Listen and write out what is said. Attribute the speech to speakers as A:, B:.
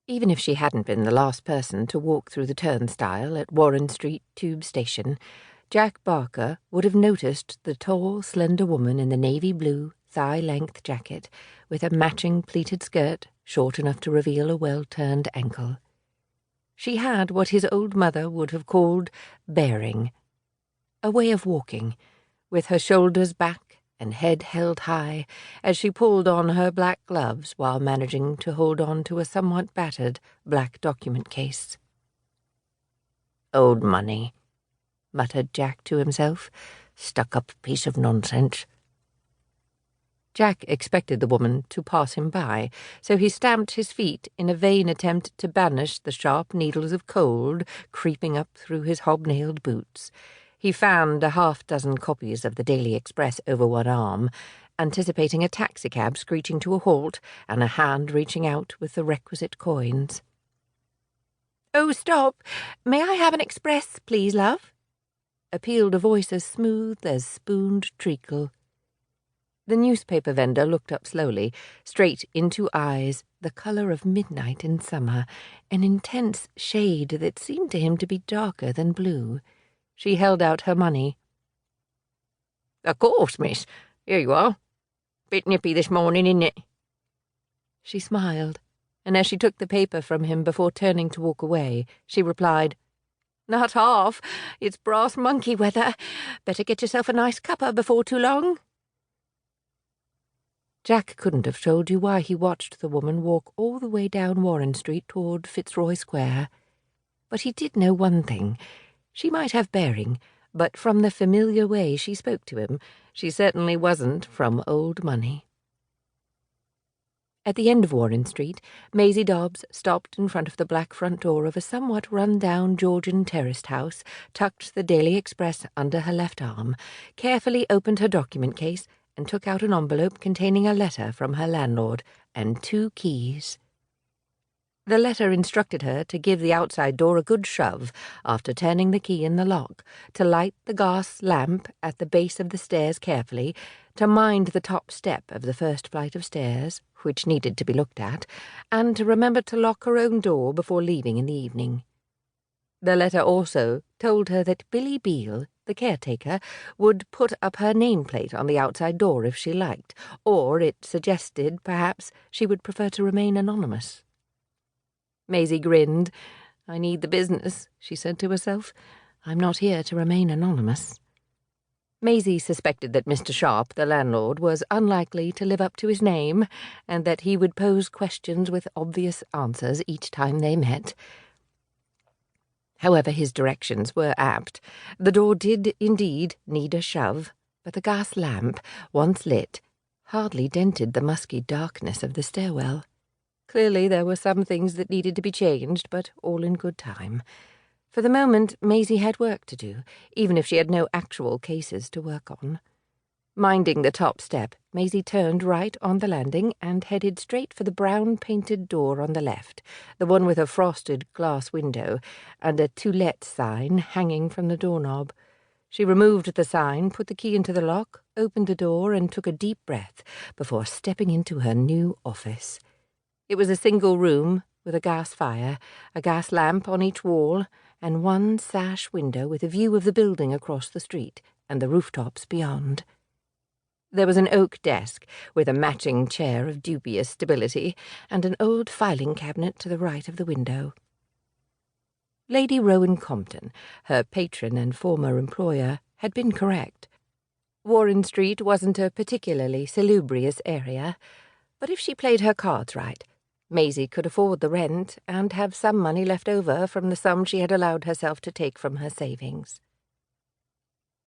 A: Even if she hadn't been the last person to walk through the turnstile at Warren Street Tube Station, Jack Barker would have noticed the tall, slender woman in the navy blue, thigh-length jacket, with a matching pleated skirt short enough to reveal a well-turned ankle. She had what his old mother would have called bearing, a way of walking, with her shoulders back and head held high as she pulled on her black gloves while managing to hold on to a somewhat battered black document case. "Old money," muttered Jack to himself. "Stuck-up piece of nonsense." Jack expected the woman to pass him by, so he stamped his feet in a vain attempt to banish the sharp needles of cold creeping up through his hobnailed boots. He fanned a half-dozen copies of the Daily Express over one arm, anticipating a taxicab screeching to a halt and a hand reaching out with the requisite coins. "Oh, stop! May I have an express, please, love?" appealed a voice as smooth as spooned treacle. The newspaper vendor looked up slowly, straight into eyes the colour of midnight in summer, an intense shade that seemed to him to be darker than blue. She held out her money. "Of course, miss. Here you are. Bit nippy this morning, isn't it?" She smiled, and as she took the paper from him before turning to walk away, she replied, "Not half. It's brass monkey weather. Better get yourself a nice cuppa before too long." Jack couldn't have told you why he watched the woman walk all the way down Warren Street toward Fitzroy Square. But he did know one thing. She might have bearing, but from the familiar way she spoke to him, she certainly wasn't from old money. At the end of Warren Street, Maisie Dobbs stopped in front of the black front door of a somewhat run-down Georgian terraced house, tucked the Daily Express under her left arm, carefully opened her document case, and took out an envelope containing a letter from her landlord and 2 keys. The letter instructed her to give the outside door a good shove after turning the key in the lock, to light the gas lamp at the base of the stairs carefully, to mind the top step of the first flight of stairs, which needed to be looked at, and to remember to lock her own door before leaving in the evening. The letter also told her that Billy Beale, the caretaker, would put up her nameplate on the outside door if she liked, or it suggested, perhaps, she would prefer to remain anonymous. Maisie grinned. "I need the business," she said to herself. "I'm not here to remain anonymous." Maisie suspected that Mr. Sharp, the landlord, was unlikely to live up to his name, and that he would pose questions with obvious answers each time they met. However, his directions were apt. The door did indeed need a shove, but the gas lamp, once lit, hardly dented the musky darkness of the stairwell. Clearly there were some things that needed to be changed, but all in good time. For the moment, Maisie had work to do, even if she had no actual cases to work on. Minding the top step, Maisie turned right on the landing and headed straight for the brown-painted door on the left, the one with a frosted glass window, and a "To Let" sign hanging from the doorknob. She removed the sign, put the key into the lock, opened the door, and took a deep breath before stepping into her new office. It was a single room with a gas fire, a gas lamp on each wall, and one sash window with a view of the building across the street and the rooftops beyond. There was an oak desk with a matching chair of dubious stability and an old filing cabinet to the right of the window. Lady Rowan Compton, her patron and former employer, had been correct. Warren Street wasn't a particularly salubrious area, but if she played her cards right, Maisie could afford the rent and have some money left over from the sum she had allowed herself to take from her savings.